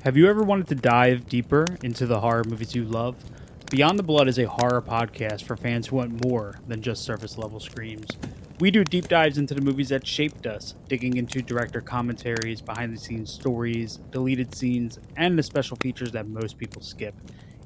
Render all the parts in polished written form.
Have you ever wanted to dive deeper into the horror movies you love? Beyond the Blood is a horror podcast for fans who want more than just surface level screams. We do deep dives into the movies that shaped us, digging into director commentaries, behind the scenes stories, deleted scenes, and the special features that most people skip.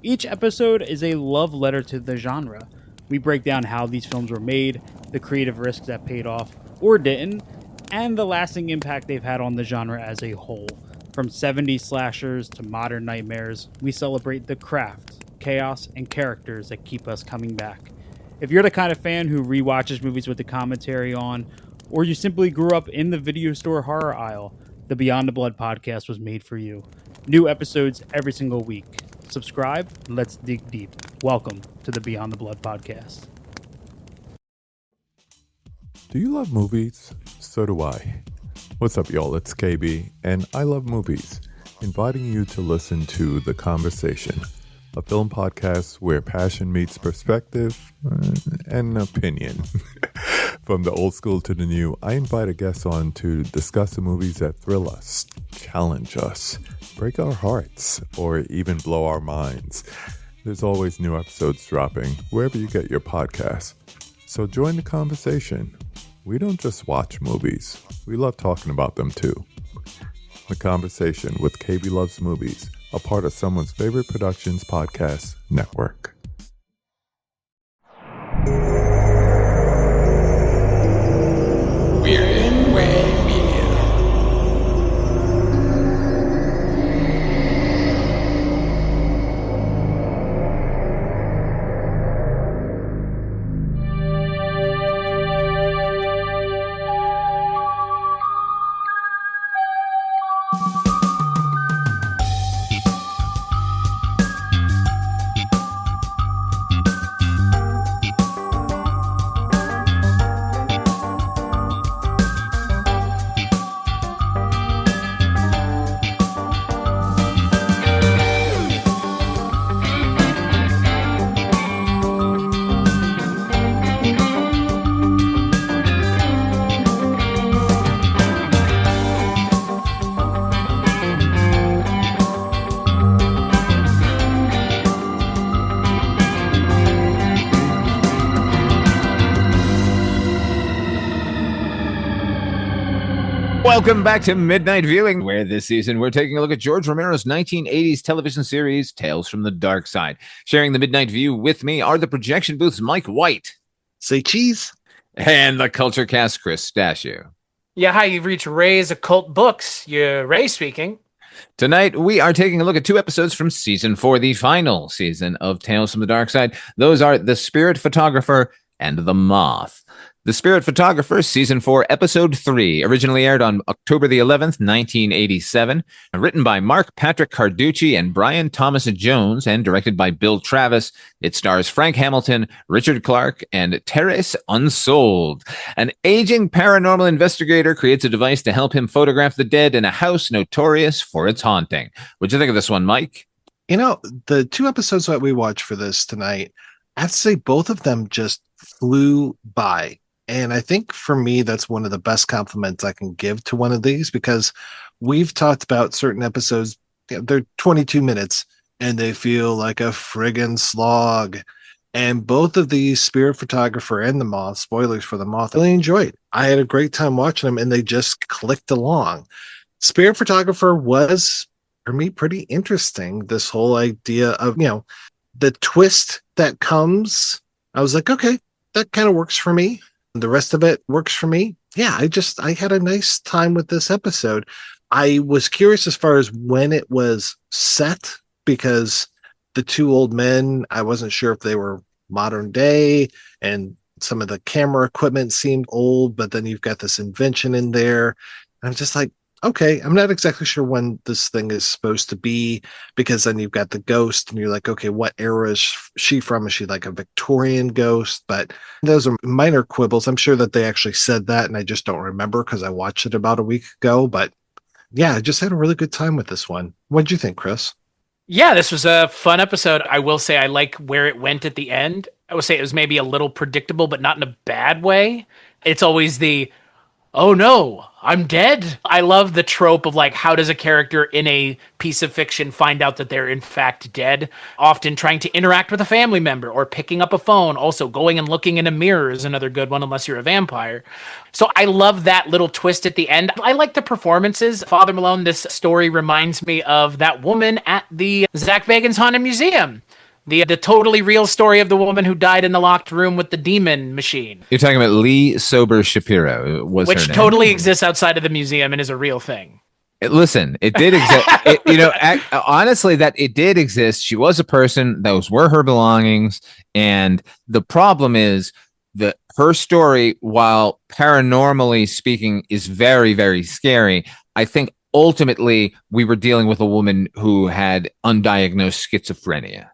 Each episode is a love letter to the genre. We break down how these films were made, the creative risks that paid off or didn't, and the lasting impact they've had on the genre as a whole. From 70s slashers to modern nightmares, we celebrate the craft, chaos, and characters that keep us coming back. If you're the kind of fan who rewatches movies with the commentary on, or you simply grew up in the video store horror aisle, the Beyond the Blood podcast was made for you. New episodes every single week. Subscribe, and let's dig deep. Welcome to the Beyond the Blood podcast. Do you love movies? So do I. What's up, y'all? It's KB, and I love movies, inviting you to listen to The Conversation, a film podcast where passion meets perspective and opinion. From the old school to the new, I invite a guest on to discuss the movies that thrill us, challenge us, break our hearts, or even blow our minds. There's always new episodes dropping wherever you get your podcasts. So join the conversation. We don't just watch movies. We love talking about them too. The Conversation with KB Loves Movies, a part of someone's favorite productions podcast network. We're in Way Media. Welcome back to Midnight Viewing, where this season we're taking a look at George Romero's 1980s television series, Tales from the Darkside. Sharing the Midnight View with me are the Projection Booth's Mike White. Say cheese. And the Culture Cast, Chris Stashew. Yeah, hi, you've reached Ray's Occult Books. You're Ray speaking. Tonight, we are taking a look at two episodes from Season 4, the final season of Tales from the Darkside. Those are The Spirit Photographer and The Moth. The Spirit Photographer, Season 4, Episode 3, originally aired on October the 11th, 1987, written by Mark Patrick Carducci and Brian Thomas Jones, and directed by Bill Travis. It stars Frank Hamilton, Richard Clark, and Terrace Unsold. An aging paranormal investigator creates a device to help him photograph the dead in a house notorious for its haunting. What'd you think of this one, Mike? You know, the two episodes that we watched for this tonight, I have to say both of them just flew by. And I think for me, that's one of the best compliments I can give to one of these, because we've talked about certain episodes, they're 22 minutes and they feel like a friggin' slog. And both of these, Spirit Photographer and The Moth, spoilers for The Moth, I really enjoyed. I had a great time watching them and they just clicked along. Spirit Photographer was, for me, pretty interesting. This whole idea of, the twist that comes, I was like, okay, that kind of works for me. The rest of it works for me. Yeah, I had a nice time with this episode. I was curious as far as when it was set, because the two old men, I wasn't sure if they were modern day, and some of the camera equipment seemed old, but then you've got this invention in there. I'm just like, okay, I'm not exactly sure when this thing is supposed to be, because then you've got the ghost and you're like, okay, what era is she from? Is she like a Victorian ghost? But those are minor quibbles. I'm sure that they actually said that and I just don't remember because I watched it about a week ago. But yeah, I just had a really good time with this one. What'd you think, Chris? Yeah, this was a fun episode. I will say I like where it went at the end. I would say it was maybe a little predictable, but not in a bad way. It's always the, oh no, I'm dead. I love the trope of like, how does a character in a piece of fiction find out that they're in fact dead? Often trying to interact with a family member or picking up a phone. Also, going and looking in a mirror is another good one, unless you're a vampire. So I love that little twist at the end. I like the performances. Father Malone, this story reminds me of that woman at the Zach Bagans Haunted Museum. The totally real story of the woman who died in the locked room with the demon machine. You're talking about Lee Sober Shapiro, which her name. Totally exists outside of the museum and is a real thing. Listen, it did exist. Honestly, that it did exist. She was a person. Those were her belongings. And the problem is that her story, while paranormally speaking, is very, very scary. I think ultimately we were dealing with a woman who had undiagnosed schizophrenia.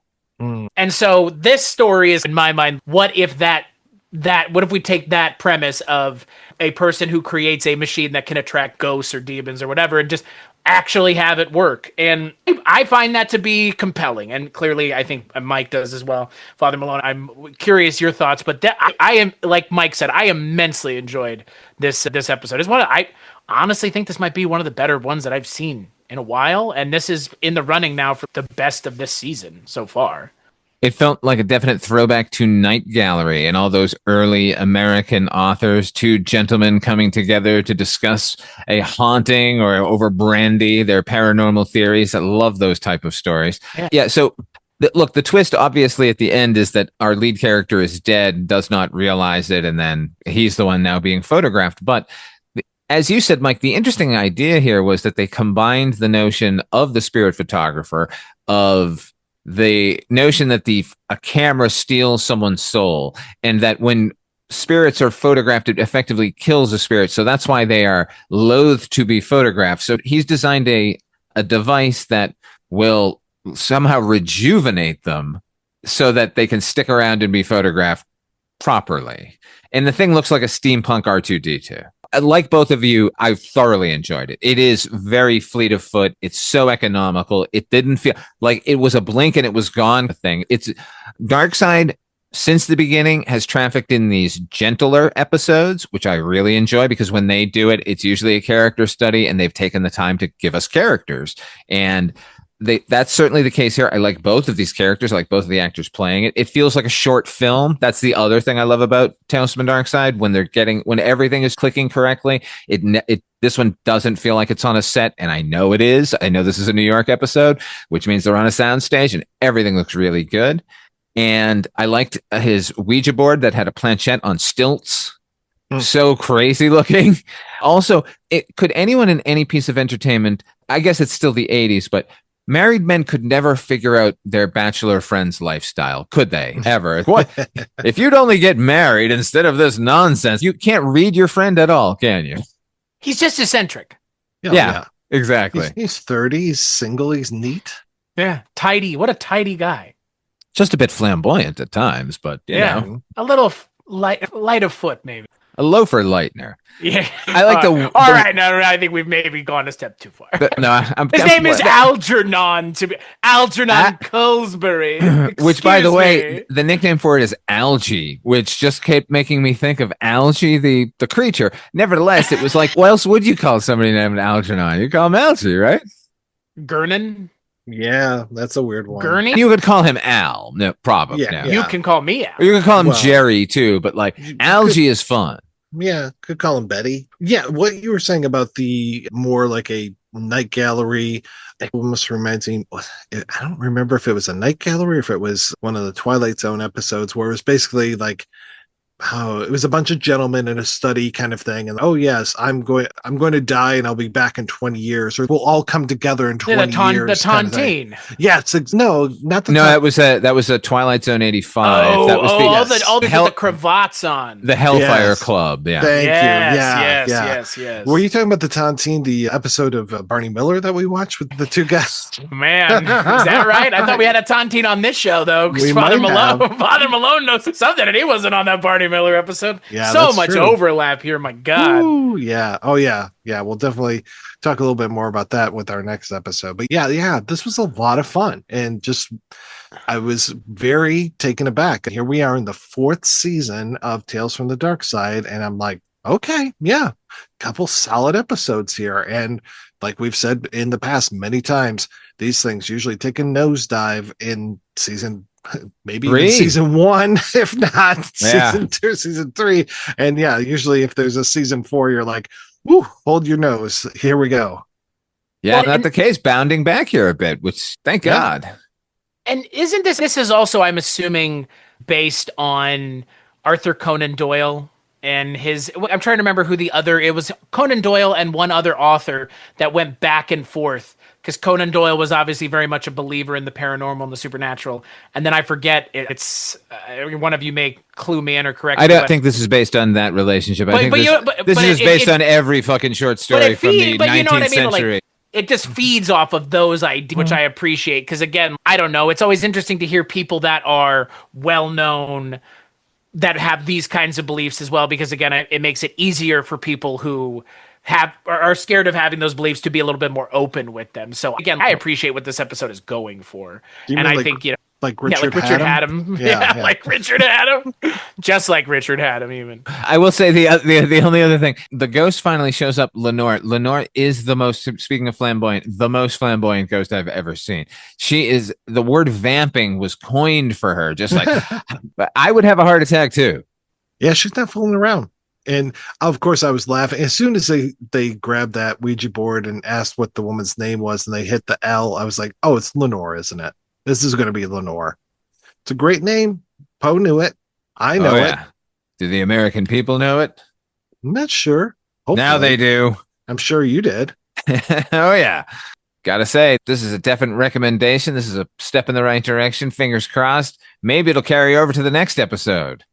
And so this story is, in my mind, what if we take that premise of a person who creates a machine that can attract ghosts or demons or whatever and just actually have it work? And I find that to be compelling. And clearly, I think Mike does as well. Father Malone, I'm curious your thoughts, but I am, like Mike said, I immensely enjoyed this episode. I honestly think this might be one of the better ones that I've seen in a while, and this is in the running now for the best of this season so far. It felt like a definite throwback to Night Gallery and all those early American authors, two gentlemen coming together to discuss a haunting or over brandy, their paranormal theories. I love those type of stories. Yeah. So look, the twist obviously at the end is that our lead character is dead, does not realize it, and then he's the one now being photographed. But as you said, Mike, the interesting idea here was that they combined the notion of the spirit photographer, of the notion that a camera steals someone's soul, and that when spirits are photographed, it effectively kills a spirit. So that's why they are loath to be photographed. So he's designed a device that will somehow rejuvenate them so that they can stick around and be photographed properly. And the thing looks like a steampunk R2-D2. Like both of you, I thoroughly enjoyed it. It is very fleet of foot. It's so economical. It didn't feel like it was a blink and it was gone thing. It's Darkside since the beginning has trafficked in these gentler episodes, which I really enjoy because when they do it, it's usually a character study and they've taken the time to give us characters. And that's certainly the case here. I like both of these characters. I like both of the actors playing it. It feels like a short film. That's the other thing I love about Tales from the Darkside. When everything is clicking correctly, this one doesn't feel like it's on a set, and I know it is. I know this is a New York episode, which means they're on a soundstage, and everything looks really good. And I liked his Ouija board that had a planchette on stilts. So crazy looking. Also, could anyone in any piece of entertainment, I guess it's still the 80s, but married men could never figure out their bachelor friend's lifestyle, could they? Ever? What if you'd only get married instead of this nonsense? You can't read your friend at all, can you? He's just eccentric. Yeah, exactly. He's 30. He's single. He's neat. Yeah, tidy. What a tidy guy. Just a bit flamboyant at times, but you know, a little light of foot, maybe. A loafer lightener. Yeah. I like all right, now I think we've maybe gone a step too far. His name is Algernon Colesbury. Which, by the way, the nickname for it is Algae, which just kept making me think of Algae, the creature. Nevertheless, it was like, what else would you call somebody named Algernon? You call him Algae, right? Gurnon? Yeah, that's a weird one. Gurney? You could call him Al. No, probably. Yeah. You can call me Al. Or you can call him Jerry, too, but like Algae is fun. Yeah, could call him Betty. Yeah, what you were saying about the more like a night gallery, it almost reminds me, I don't remember if it was a night gallery or if it was one of the Twilight Zone episodes where it was basically like it was a bunch of gentlemen in a study kind of thing, and yes, I'm going to die and I'll be back in 20 years, or we'll all come together in 20 years. The Tontine. Yeah, not the. No, that was a Twilight Zone 85. Oh, that was all the cravats on the Hellfire Club. Yeah, thank you. Yes. Were you talking about the Tontine, the episode of Barney Miller that we watched with the two guys? Man, is that right? I thought we had a Tontine on this show though, because Father Malone knows something, and he wasn't on that Barney Miller episode. Yeah, so much overlap here. My God. Ooh, yeah. Oh yeah. Yeah. We'll definitely talk a little bit more about that with our next episode. But yeah, this was a lot of fun, and I was very taken aback. Here we are in the 4th season of Tales from the Darkside, and I'm like, Okay, yeah. Couple solid episodes here. And like we've said in the past many times, these things usually take a nosedive in season, maybe even 3. season 1, if not Yeah. season 2, season 3. And yeah, usually if there's a season 4, you're like, whoo, hold your nose. Here we go. Yeah, Well, not and the case. Bounding back here a bit, which thank Yeah. God. And isn't this is also, I'm assuming, based on Arthur Conan Doyle and his, I'm trying to remember who the other, it was Conan Doyle and one other author that went back and forth, because Conan Doyle was obviously very much a believer in the paranormal and the supernatural. And then I forget, it's one of you may clue me in or correct I me, don't think this is based on that relationship. I think this is just based on every fucking short story from the but you know what I 19th mean? century. Like, it just feeds off of those ideas, which I appreciate. Because again, I don't know. It's always interesting to hear people that are well known that have these kinds of beliefs as well. Because again, it makes it easier for people who are scared of having those beliefs to be a little bit more open with them. So again, I appreciate what this episode is going for, Do you and mean I think like yeah, Richard like Richard Haddam? Haddam, Yeah, yeah. like Richard Haddam, just like Richard Haddam, even. I will say the only other thing, the ghost finally shows up. Lenore is the most, speaking of flamboyant, the most flamboyant ghost I've ever seen. She is, the word vamping was coined for her. Just like, but I would have a heart attack too. Yeah, she's not fooling around. And of course, I was laughing as soon as they grabbed that Ouija board and asked what the woman's name was, and they hit the L. I was like, "Oh, it's Lenore, isn't it? This is going to be Lenore." It's a great name. Poe knew it. I know it. Do the American people know it? I'm not sure. Hopefully. Now they do. I'm sure you did. Oh yeah. Gotta say, this is a definite recommendation. This is a step in the right direction. Fingers crossed. Maybe it'll carry over to the next episode.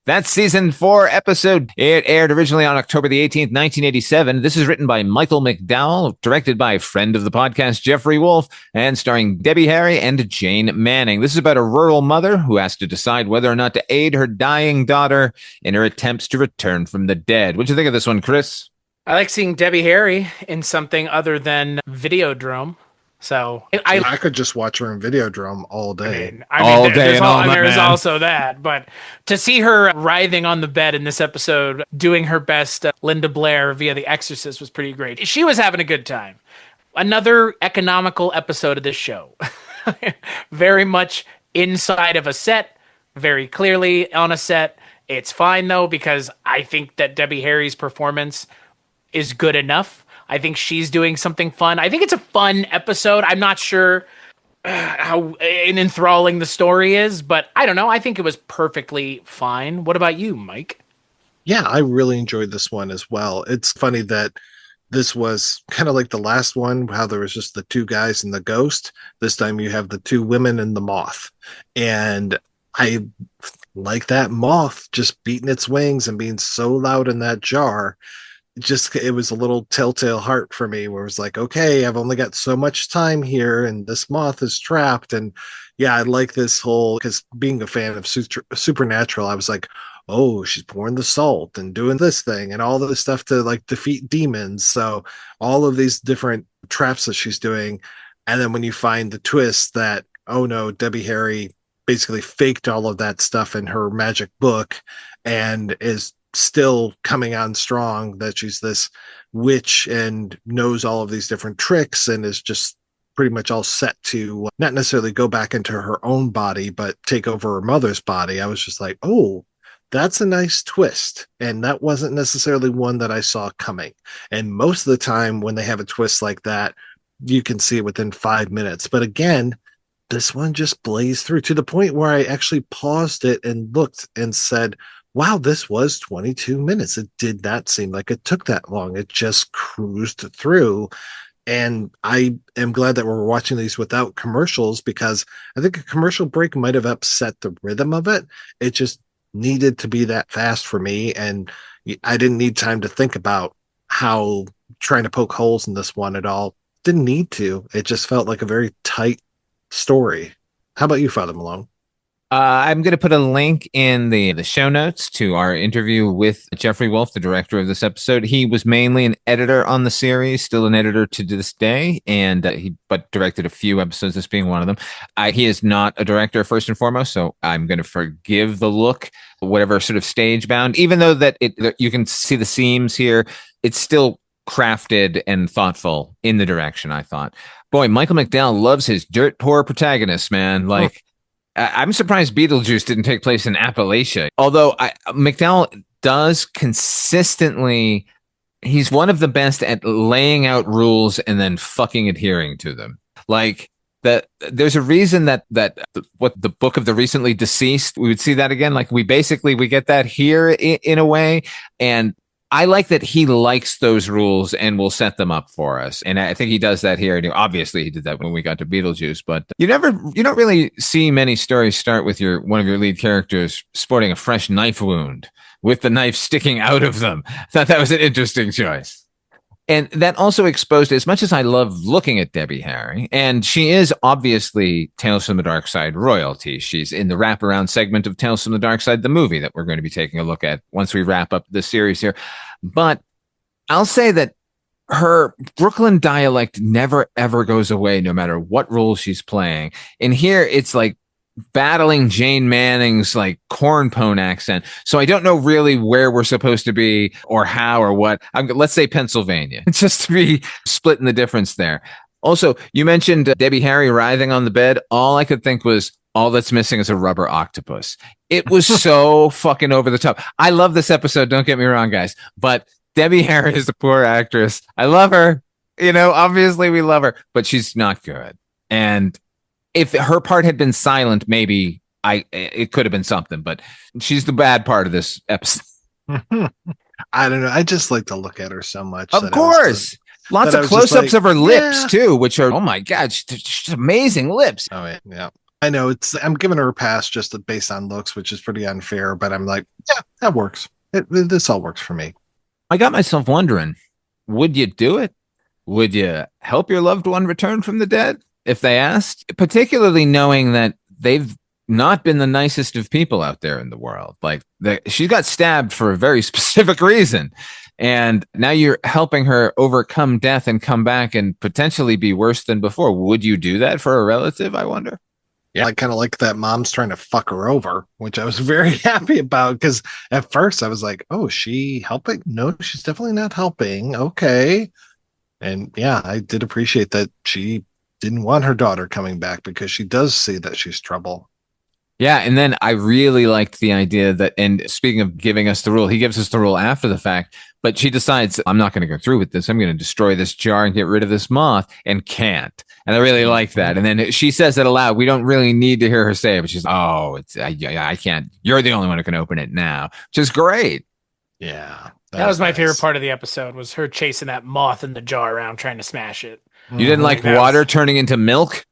That's season 4 episode. It aired originally on October the 18th, 1987. This is written by Michael McDowell, directed by friend of the podcast, Jeffrey Wolf, and starring Debbie Harry and Jane Manning. This is about a rural mother who has to decide whether or not to aid her dying daughter in her attempts to return from the dead. What'd you think of this one, Chris? I like seeing Debbie Harry in something other than Videodrome. So I could just watch her in Videodrome all day. All day and all night, there's man. also that, but to see her writhing on the bed in this episode, doing her best Linda Blair via The Exorcist was pretty great. She was having a good time. Another economical episode of this show. Very much inside of a set, very clearly on a set. It's fine though, because I think that Debbie Harry's performance is good enough. I think she's doing something fun. I think it's a fun episode. I'm not sure how enthralling the story is, but I don't know. I think it was perfectly fine. What about you, Mike? Yeah, I really enjoyed this one as well. It's funny that this was kind of like the last one, how there was just the two guys and the ghost. This time you have the two women and the moth. And I like that moth just beating its wings and being so loud in that jar. It was a little telltale heart for me, where it was like, okay, I've only got so much time here and this moth is trapped. And yeah, I like this whole, because being a fan of supernatural, I was like, oh, she's pouring the salt and doing this thing and all this stuff to like defeat demons. So all of these different traps that she's doing. And then when you find the twist that, oh no, Debbie Harry basically faked all of that stuff in her magic book and is still coming on strong, that she's this witch and knows all of these different tricks and is just pretty much all set to not necessarily go back into her own body, but take over her mother's body. I was just like, oh, that's a nice twist. And that wasn't necessarily one that I saw coming. And most of the time when they have a twist like that, you can see it within 5 minutes. But again, this one just blazed through to the point where I actually paused it and looked and said, wow, this was 22 minutes. It did not seem like it took that long. It just cruised through. And I am glad that we're watching these without commercials, because I think a commercial break might have upset the rhythm of it. It just needed to be that fast for me. And I didn't need time to think about how trying to poke holes in this one at all. Didn't need to. It just felt like a very tight story. How about you, Father Malone? I'm going to put a link in the show notes to our interview with Jeffrey Wolf, the director of this episode. He was mainly an editor on the series, still an editor to this day, and he directed a few episodes, this being one of them. He is not a director first and foremost, so I'm going to forgive the look, whatever sort of stage bound, even though that you can see the seams here. It's still crafted and thoughtful in the direction, I thought. Boy, Michael McDowell loves his dirt poor protagonists, man. Like, I'm surprised Beetlejuice didn't take place in Appalachia. Although McDowell does consistently, he's one of the best at laying out rules and then fucking adhering to them. Like that, there's a reason that what the Book of the Recently Deceased, we would see that again. Like we get that here in a way, and I like that he likes those rules and will set them up for us. And I think he does that here. And obviously he did that when we got to Beetlejuice, but you don't really see many stories start with one of your lead characters sporting a fresh knife wound with the knife sticking out of them. I thought that was an interesting choice. And that also exposed, as much as I love looking at Debbie Harry, and she is obviously Tales from the Darkside royalty. She's in the wraparound segment of Tales from the Darkside, the movie that we're going to be taking a look at once we wrap up the series here. But I'll say that her Brooklyn dialect never, ever goes away, no matter what role she's playing. And here it's like battling Jane Manning's like cornpone accent. So I don't know really where we're supposed to be or how or what. Let's say Pennsylvania, just to be splitting the difference there. Also, you mentioned Debbie Harry writhing on the bed. All I could think was all that's missing is a rubber octopus. It was so fucking over the top. I love this episode. Don't get me wrong, guys, but Debbie Harry is a poor actress. I love her. Obviously we love her, but she's not good. And if her part had been silent, maybe it could have been something, but she's the bad part of this episode. I don't know. I just like to look at her so much. Of course. Lots of close-ups of her lips, too, which are, oh my God, she's amazing lips. Oh, yeah. I know I'm giving her a pass just based on looks, which is pretty unfair, but I'm like, yeah, that works. This all works for me. I got myself wondering, would you do it? Would you help your loved one return from the dead if they asked? Particularly knowing that they've not been the nicest of people out there in the world. Like she got stabbed for a very specific reason. And now you're helping her overcome death and come back and potentially be worse than before. Would you do that for a relative, I wonder? Yeah, I kind of like that mom's trying to fuck her over, which I was very happy about, because at first I was like, oh, she helping? No, she's definitely not helping. Okay. And yeah, I did appreciate that she didn't want her daughter coming back, because she does see that she's trouble. Yeah, and then I really liked the idea that, and speaking of giving us the rule, he gives us the rule after the fact, but she decides, I'm not going to go through with this. I'm going to destroy this jar and get rid of this moth, and can't. And I really like that. And then she says it aloud. We don't really need to hear her say it, but she's, I can't. You're the only one who can open it now, which is great. Yeah. That was my favorite part of the episode, was her chasing that moth in the jar around trying to smash it. You didn't like water turning into milk?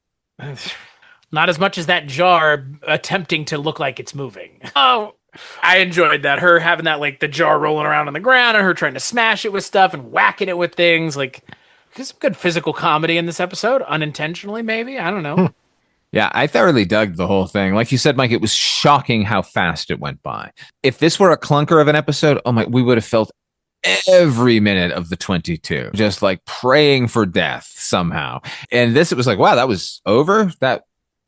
Not as much as that jar attempting to look like it's moving. Oh, I enjoyed that. Her having that, like, the jar rolling around on the ground and her trying to smash it with stuff and whacking it with things. Like, there's some good physical comedy in this episode. Unintentionally, maybe. I don't know. Yeah, I thoroughly dug the whole thing. Like you said, Mike, it was shocking how fast it went by. If this were a clunker of an episode, we would have felt every minute of the 22, just like praying for death somehow. And this, it was like, wow, that was over. That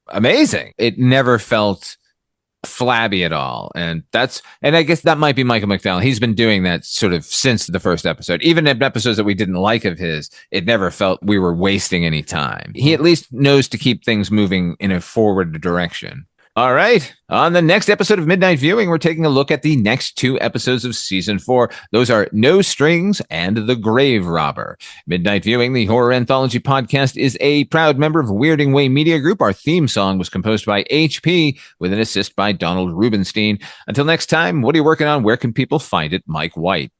amazing. It never felt flabby at all. And I guess that might be Michael McDowell. He's been doing that sort of since the first episode. Even in episodes that we didn't like of his, it never felt we were wasting any time. He at least knows to keep things moving in a forward direction. All right. On the next episode of Midnight Viewing, we're taking a look at the next 2 episodes of season 4. Those are No Strings and The Grave Robber. Midnight Viewing, the horror anthology podcast, is a proud member of Weirding Way Media Group. Our theme song was composed by HP with an assist by Donald Rubenstein. Until next time, what are you working on? Where can people find it? Mike White.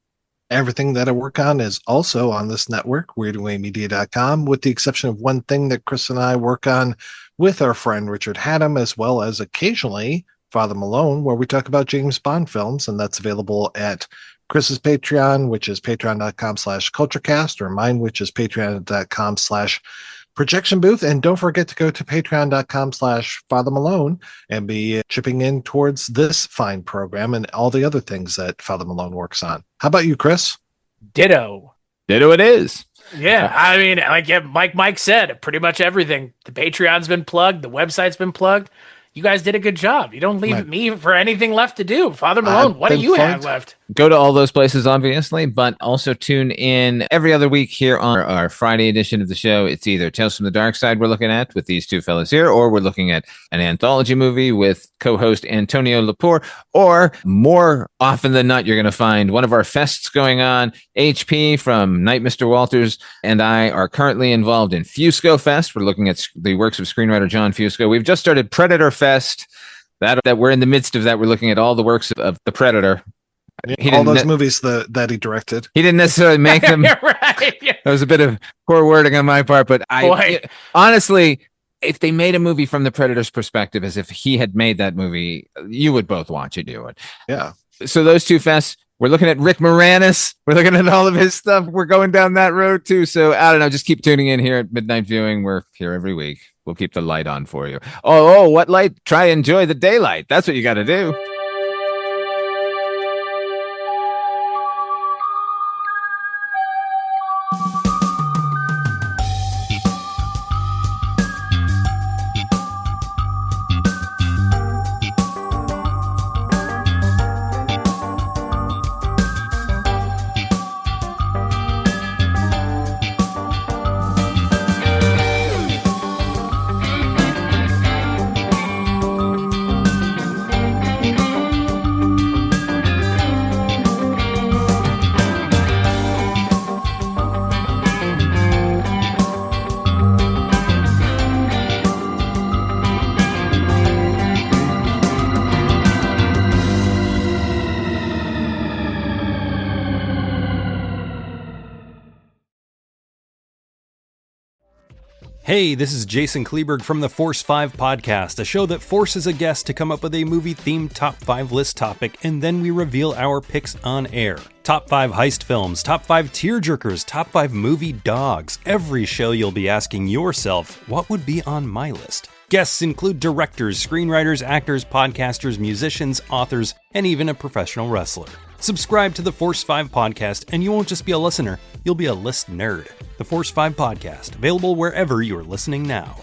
Everything that I work on is also on this network, weirdingwaymedia.com, with the exception of one thing that Chris and I work on with our friend Richard Haddam, as well as occasionally Father Malone, where we talk about James Bond films, and that's available at Chris's Patreon, which is patreon.com/culturecast, or mine, which is patreon.com/ projection booth. And don't forget to go to patreon.com/Father Malone and be chipping in towards this fine program and all the other things that Father Malone works on. How about you, Chris? Ditto. Ditto it is. Yeah, I mean, like Mike said, pretty much everything. The Patreon's been plugged. The website's been plugged. You guys did a good job. You don't leave me for anything left to do. Father Malone, what do you have left? Go to all those places, obviously, but also tune in every other week here on our Friday edition of the show. It's either Tales from the Dark Side we're looking at with these two fellas here, or we're looking at an anthology movie with co-host Antonio Lepore, or more often than not, you're going to find one of our fests going on. HP from Night Mr. Walters and I are currently involved in Fusco Fest. We're looking at the works of screenwriter John Fusco. We've just started Predator Fest. That we're in the midst of that. We're looking at all the works of the Predator. All those movies that he directed. He didn't necessarily make them. Right. Yeah. That was a bit of poor wording on my part, but honestly, if they made a movie from the Predator's perspective, as if he had made that movie, you would both watch it. You would. Yeah. So those two fests. We're looking at Rick Moranis. We're looking at all of his stuff. We're going down that road too. So I don't know. Just keep tuning in here at Midnight Viewing. We're here every week. We'll keep the light on for you. Oh, what light? Try and enjoy the daylight. That's what you got to do. Hey, this is Jason Kleberg from the Force 5 podcast, a show that forces a guest to come up with a movie-themed top 5 list topic, and then we reveal our picks on air. Top 5 heist films, top 5 tearjerkers, top 5 movie dogs. Every show you'll be asking yourself, what would be on my list? Guests include directors, screenwriters, actors, podcasters, musicians, authors, and even a professional wrestler. Subscribe to the Force 5 podcast, and you won't just be a listener, you'll be a list nerd. The Force 5 podcast, available wherever you're listening now.